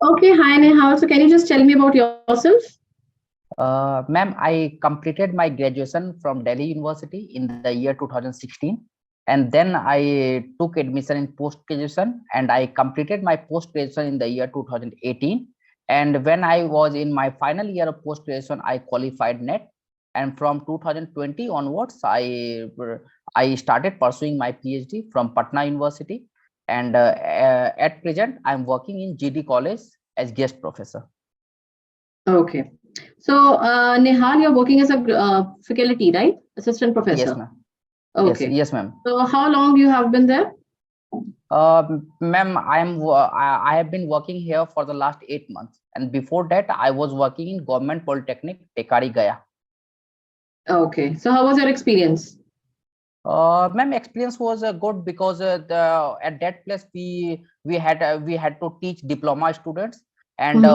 Okay, hi Nehal. So can you just tell me about yourself? Ma'am, I completed my graduation from Delhi University in the year 2016, and then I took admission in post-graduation, and I completed my post-graduation in the year 2018. And when I was in my final year of post-graduation, I qualified NET, and from 2020 onwards, I started pursuing my PhD from Patna University, and at present, I'm working in GD College as guest professor. Okay. So Nehal, you're working as a faculty, right? Assistant Yes, professor. ma'am. Okay. Yes, ma'am. So how long you have been there? Ma'am, I have been working here for the last 8 months, and before that, I was working in Government Polytechnic, Tekari, Gaya. Okay. So how was your experience? Ma'am, experience was good because at that place we had to teach diploma students, and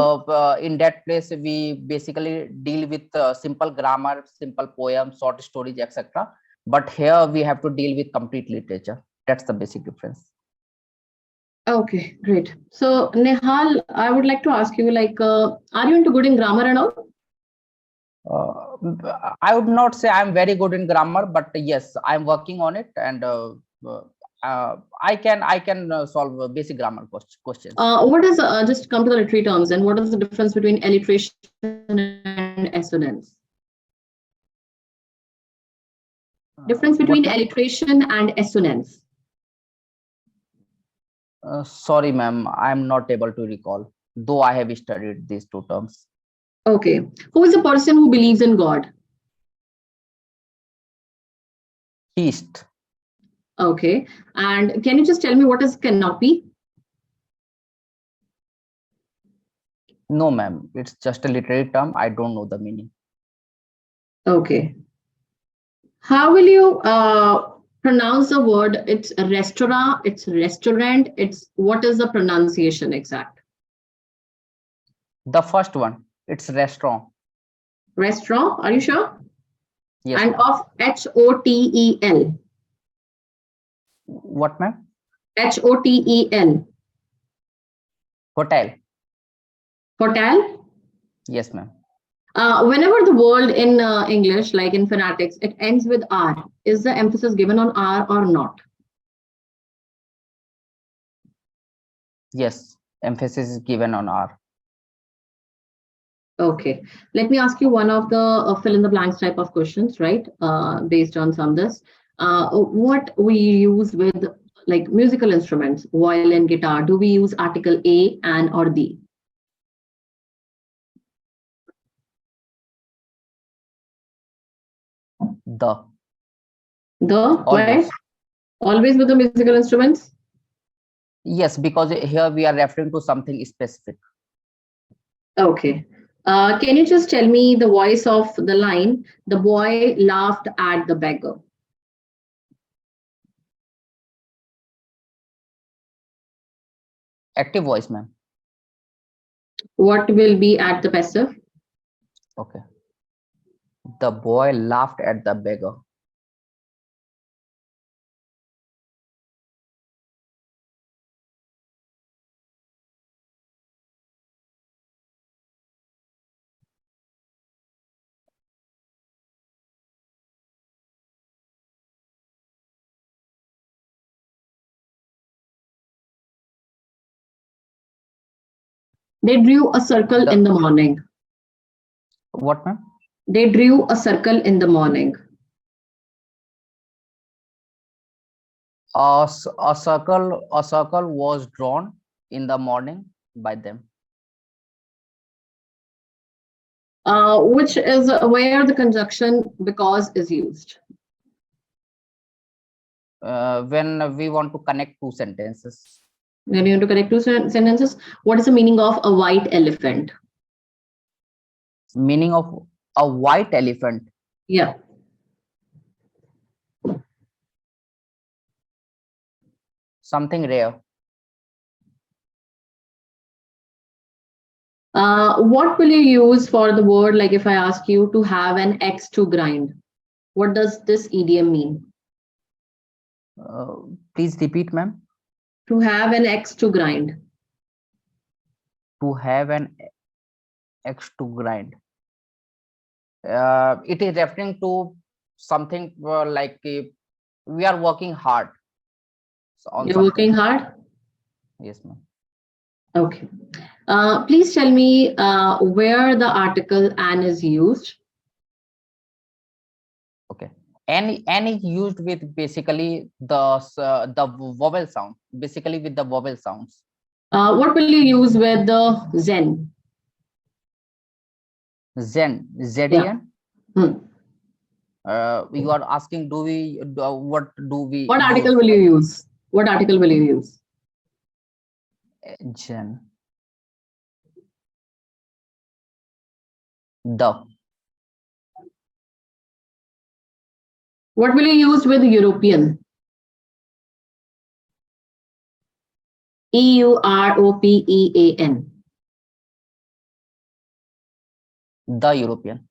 in that place we basically deal with simple grammar, simple poems, short stories, etc. But here we have to deal with complete literature. That's the basic difference. Okay, great. So Nehal, I would like to ask you, like, are you into good in grammar and all? I would not say I'm very good in grammar, but yes, I'm working on it, and I can solve basic grammar questions. What is just come to the literary terms, and what is the difference between alliteration and assonance? Difference between alliteration and assonance. Sorry, ma'am, I'm not able to recall, though I have studied these two terms. Okay. Who is the person who believes in God? Theist. Okay. And can you just tell me what is canopy? No, ma'am, it's just a literary term. I don't know the meaning. Okay. How will you pronounce the word? It's a restaurant, it's restaurant, it's what is the pronunciation exact? The first one, it's restaurant. Restaurant, are you sure? Yes. And of HOTEL. What, ma'am? HOTEL. Hotel. Hotel? Yes, ma'am. Whenever the word in English, like in phonetics, it ends with R, is the emphasis given on R or not? Yes, emphasis is given on R. Okay, let me ask you one of the fill in the blanks type of questions, right? Based on some this. What we use with like musical instruments, violin, guitar, do we use article A, and or the? The. Why? Always with the musical instruments? Yes, because here we are referring to something specific. Okay. Can you just tell me the voice of the line, the boy laughed at the beggar? Active voice, ma'am. What will be at the passive? Okay. The boy laughed at the beggar. They drew a circle in the morning. What, ma'am? They drew a circle in the morning. A circle was drawn in the morning by them. Which is where the conjunction because is used. When we want to connect two sentences. When you want to connect two sentences, what is the meaning of a white elephant? Meaning of a white elephant? Yeah. Something rare. What will you use for the word, like if I ask you to have an axe to grind? What does this idiom mean? Please repeat, ma'am. To have an axe to grind. To have an axe to grind. It is referring to something like we are working hard on You're something. working hard? Yes, ma'am. Okay. Please tell me where the article "an" is used. Okay. And is used with basically the vowel sound, basically with the vowel sounds. What will you use with the "zen"? Zen, Yeah. ZAN. Hmm. You are asking, what do we What article use? will you use? What article will you use? Zen. The. What will you use with European? EUROPEAN. The European.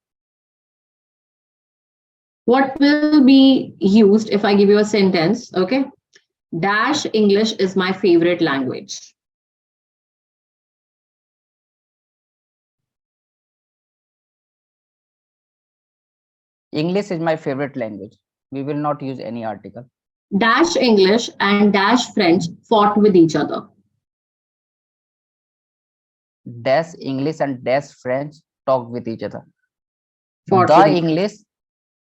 What will be used if I give you a sentence? Okay. Dash English is my favorite language. English is my favorite language. We will not use any article. Dash English and dash French fought with each other. Dash English and dash French talk with each other. Fought The with each English,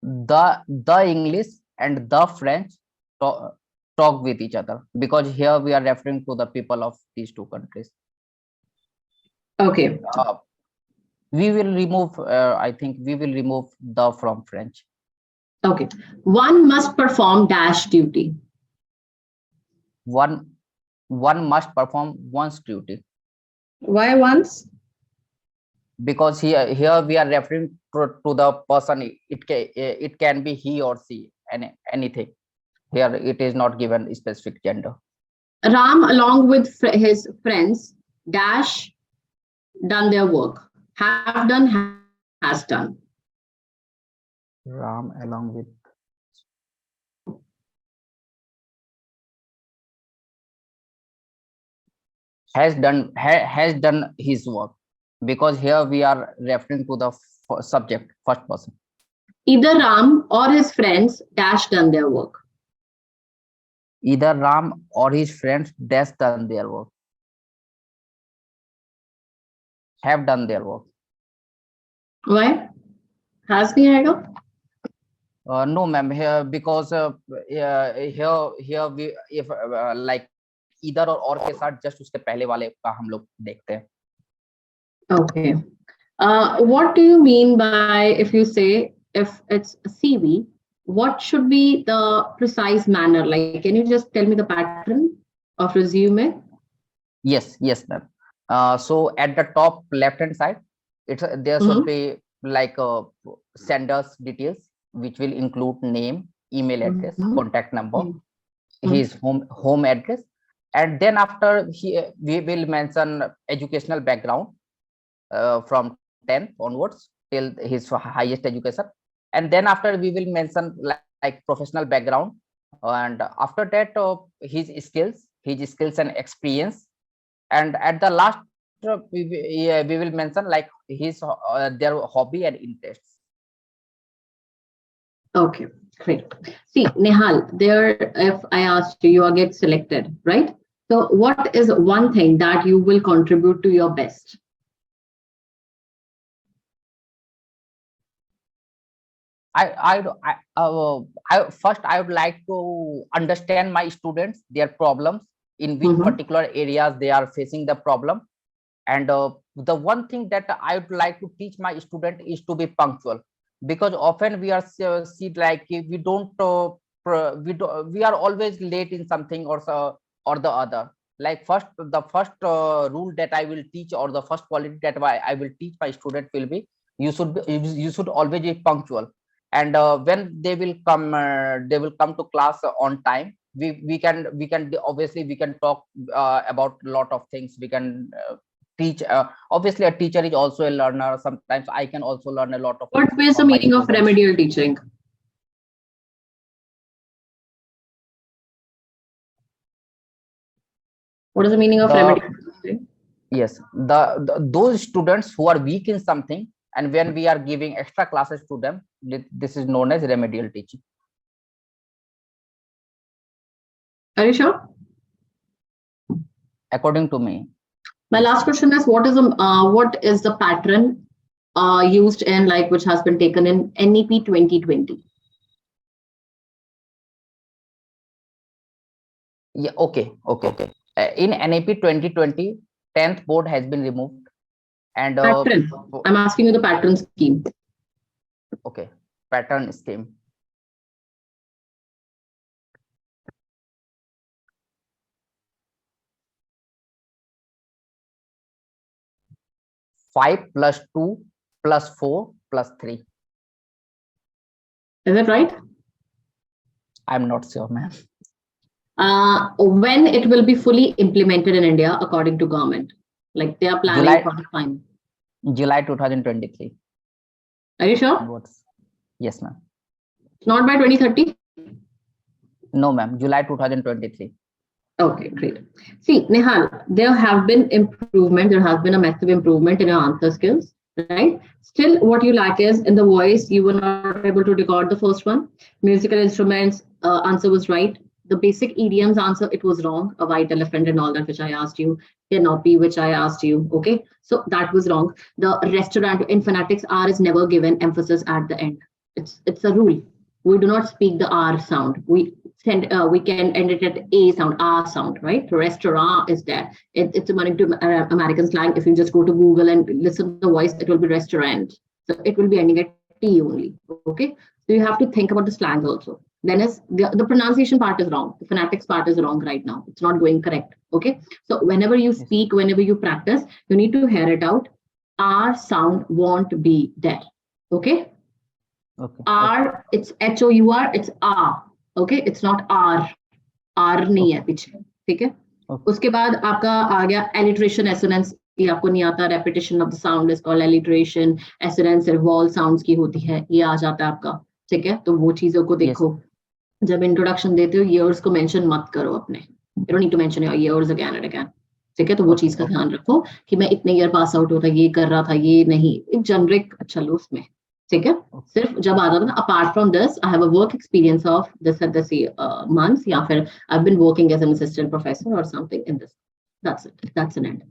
the English and the French talk with each other, because here we are referring to the people of these two countries. Okay. We will remove, I think we will remove the from French. Okay. One must perform dash duty. One must perform one's duty, Why once? because here we are referring to the person. It can be he or she, anything. Here it is not given specific gender. Ram, along with his friends, dash done their work. Have done, has done. Ram along with has done his work, because here we are referring to the subject, first person. Either Ram or his friends dash done their work. Either Ram or his friends dash done their work. Have done their work. Why? Has नहीं आएगा? No, ma'am. Here, because here we, if like either or के साथ just उसके पहले वाले का हम लोग देखते हैं. Okay. What do you mean by, if you say if it's CV, what should be the precise manner? Like, can you just tell me the pattern of resume? Yes, ma'am. So at the top left hand side, there should be like sender's details, which will include name, email address, contact number, his home address, and then after we will mention educational background from 10th onwards till his highest education, and then after we will mention like professional background, and after that his skills and experience, and at the last we will mention like his their hobby and interests. Okay, great. See, Nehal, there, if I asked you, you get selected, right? So what is one thing that you will contribute to your best? First I would like to understand my students, their problems, in which particular areas they are facing the problem, and the one thing that I would like to teach my student is to be punctual, because often we are see like we are always late in something or the other. Like the first rule that I will teach, or the first quality that I will teach my student will be you should always be punctual, and when they will come to class on time. We can obviously we can talk about a lot of things. We can teach, obviously a teacher is also a learner. Sometimes I can also learn a lot of What things is the from my meaning of students. remedial teaching? What is the meaning of remedial teaching? Yes, those students who are weak in something, and when we are giving extra classes to them, this is known as remedial teaching. Are you sure? According to me. My last question is, what is the pattern used in, like, which has been taken in NEP 2020? Yeah, okay. In NEP 2020, 10th board has been removed, and Pattern. I'm asking you the pattern scheme. Okay, pattern scheme. Five plus 2 plus 4 plus 3. Is that right? I'm not sure, ma'am. When it will be fully implemented in India according to government, like they are planning for the time. July 2023. Are you sure? Yes, ma'am. Not by 2030? No, ma'am. July 2023. Okay, great. See, Nihal, there have been improvement. There has been a massive improvement in your answer skills, right? Still, what you lack is in the voice, you were not able to record the first one. Musical instruments, answer was right. The basic idioms answer, it was wrong. A white elephant and all that, which I asked you. Canopy, which I asked you. Okay, so that was wrong. The restaurant in phonetics, R is never given emphasis at the end. It's a rule. We do not speak the R sound. We can end it at A sound, R sound, right? Restaurant is there. It's according to American slang. If you just go to Google and listen to the voice, it will be restaurant. So it will be ending at T only. Okay, so you have to think about the slangs also. Then is the pronunciation part is wrong. The phonetics part is wrong right now. It's not going correct. Okay, so whenever you speak, whenever you practice, you need to hear it out. R sound won't be there. Okay. Okay. R, it's HOUR, it's R. Okay, it's not R. R नहीं है पीछे, ठीक है? उसके बाद आपका आ गया alliteration, assonance. ये आपको नहीं आता. Repetition of the sound is called alliteration. Assonance vowel sounds की होती है. ये आ जाता है आपका, ठीक है? तो वो चीजों को देखो. जब इंट्रोडक्शन देते हो, years को मेंशन मत करो अपने. You don't need to mention your years again and again. ठीक है? तो वो चीज का ध्यान रखो कि मैं इतने ईयर पास आउट होता, ये कर रहा था, ये नहीं. एक जेनरिक अच्छा लो उसमें. ठीक है? सिर्फ जब आता था ना, apart from this I have a work experience of this at this months, या फिर I have been working as an assistant professor और something in this. That's it. That's an end.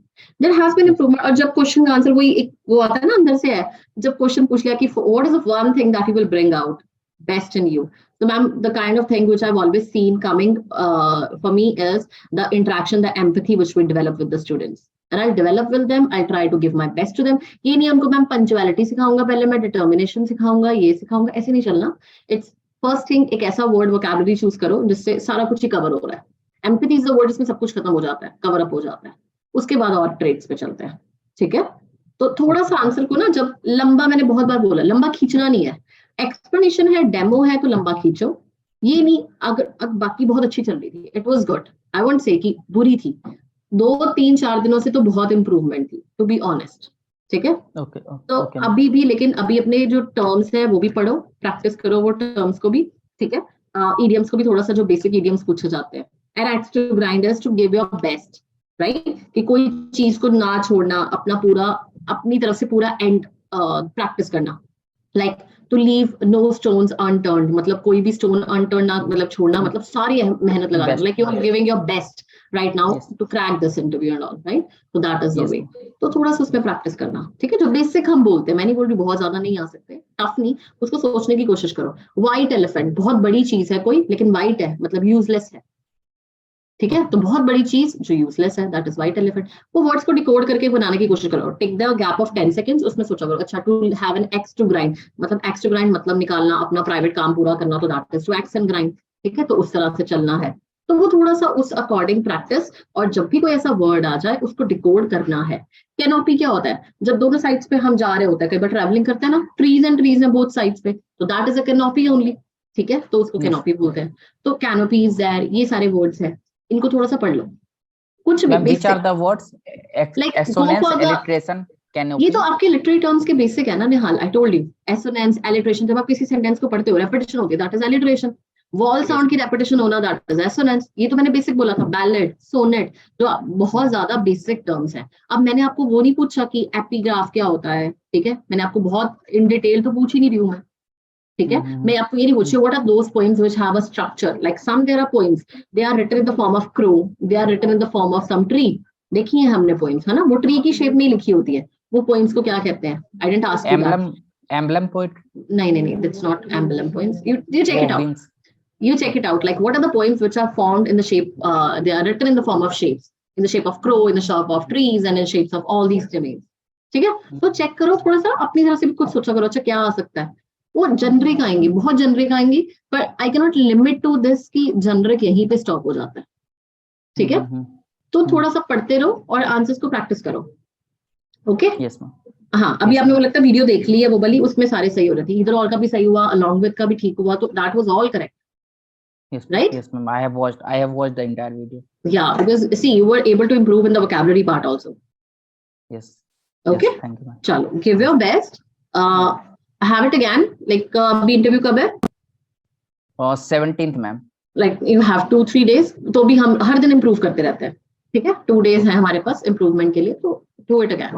There has been improvement. और जब question का answer वही एक वो आता है ना अंदर से है, जब क्वेश्चन पूछ लिया कि what is the one thing that you will bring out best in you. So, ma'am, the kind of thing which I've always seen coming for me is the interaction, the empathy which we develop with the students. And I'll develop with them. I'll try to give my best to them. ये नहीं उनको ma'am punctuality सिखाऊंगा, पहले मैं determination सिखाऊंगा, ये सिखाऊंगा, ऐसे नहीं चलना. इट्स फर्स्ट थिंग, एक ऐसा वर्ड वोकैबुलरी चूज करो जिससे सारा कुछ ही कवर हो रहा है. एम्पैथी इज द वर्ड जिसमें सब कुछ खत्म हो जाता है, कवर अप हो जाता है. उसके बाद और ट्रेड्स पे चलते हैं. ठीक है? तो थोड़ा सा आंसर को ना, जब लंबा, मैंने बहुत बार बोला, लंबा खींचना नहीं है. एक्सप्लेनेशन है, डेमो है, तो लंबा खींचो. ये नहीं, अगर बाकी बहुत अच्छी चल रही थी, it was good. I won't say कि बुरी थी. 2-3-4 दिनों से तो बहुत इंप्रूवमेंट थी, टू बी ऑनेस्ट. ठीक है? तो अभी भी, लेकिन अभी अपने जो टर्म्स है वो भी पढ़ो, प्रैक्टिस करो वो टर्म्स को भी. ठीक है? इडियम्स को भी थोड़ा सा, जो बेसिक इडियम्स पूछे जाते हैं. And axe to grinders to give your best, right? कि कोई चीज को ना छोड़ना, अपना पूरा, अपनी तरफ से पूरा एंड प्रैक्टिस करना. Like to leave no stones unturned, मतलब कोई भी स्टोन अनटर्न ना, मतलब छोड़ना, मतलब सारी मेहनत लगा, like you are giving your best right now to crack this interview and all, right? So that is the way. तो थोड़ा सा उसमें प्रैक्टिस करना. ठीक है? जो बेसिक हम बोलते हैं, मैं नहीं बोल रही बहुत ज्यादा नहीं आ सकते, टफ नहीं, उसको सोचने की कोशिश करो. व्हाइट एलिफेंट बहुत बड़ी चीज है कोई, लेकिन व्हाइट है मतलब यूजलेस है. ठीक है? तो बहुत बड़ी चीज जो यूजलेस है, दैट इज व्हाइट एलिफेंट. वो वर्ड्स को डिकोड करके बनाने की कोशिश करो. Take the gap of 10 seconds, उसमें सोचा करो, अच्छा to have an axe to grind, मतलब एक्स टू ग्राइंड मतलब निकालना, अपना प्राइवेट काम पूरा करना, तो that is to axe and grind. ठीक है? तो उस तरह से चलना है. तो वो थोड़ा सा उस अकॉर्डिंग प्रैक्टिस, और जब भी कोई ऐसा वर्ड आ जाए उसको डिकोड करना है. कैनोपी क्या होता है? जब दोनों साइड्स पे हम जा रहे होते हैं, कई बार ट्रैवलिंग करते हैं ना, ट्रीज एंड ट्रीज हैं बोथ साइड्स पे, तो that is a canopy only. ठीक है? तो उसको कैनोपी बोलते हैं. तो कैनोपी इज देयर, ये सारे वर्ड्स हैं, इनको थोड़ा सा पढ़ लो. कुछ भी which are the words? Like assonance, alliteration, canopy. ये तो आपके लिटरेरी टर्म्स के बेसिक है ना Nihal. I told you, assonance, alliteration. जब आप किसी सेंटेंस को पढ़ते हो, रेपिटेशन होती है, that is alliteration. Wall sound की रेपिटेशन होना, दैट इज एसोनेंस। ये तो मैंने बेसिक बोला था, बैलेट, सोनेट, जो बहुत ज्यादा बेसिक टर्म्स हैं। अब मैंने आपको वो नहीं पूछा कि एपिग्राफ क्या होता है, ठीक है, मैंने आपको बहुत इन डिटेल तो पूछ ही नहीं रही हूँ मैं, ठीक है। मैं आपको ये नहीं पूछ रही what are those poems which have a structure, like some there are poems they are written in the form of crow, they are written in the form of some tree. देखी है हमने पोएम्स, है ना, वो tree की shape में ही लिखी होती है, वो पोएम्स को क्या कहते हैं? I didn't ask you that. Emblem poet? नहीं, that's not emblem poems. You check it out. You check it out. Like, what are the poems which are formed in the shape? They are written in the form of shapes, in the shape of crow, in the shape of trees, and in shapes of all these domains. ठीक है, तो check करो थोड़ा सा, अपनी तरह से भी कुछ सोचा करो, अच्छा क्या आ सकता है। वो जनरिक आएंगी, बहुत जनरिक आएंगी, पर I can not limit to this कि जनरिक यहीं पे स्टॉप हो जाता है, ठीक है। तो थोड़ा सा पढ़ते रहो और आंसर्स को प्रैक्टिस करो, ओके। Yes ma'am. हाँ, अभी आपने वो लगता है वीडियो देख ली है वो वाली, उसमें सारे सही हो रहे थे, इधर और का भी सही हुआ, अलॉन्ग विद का भी ठीक हुआ, तो that was all correct. Yes, right? Yes, ma'am. I have watched the entire video. Yeah, because see, you were able to improve in the vocabulary part also. Yes. Okay. Yes, thank you, ma'am. Chalo, give your best. Have it again. Like, अभी interview कब है? 17th, ma'am. Like, you have 2-3 days. तो भी हम हर दिन improve करते रहते हैं, ठीक है। 2 days है हमारे पास improvement के लिए, तो do it again.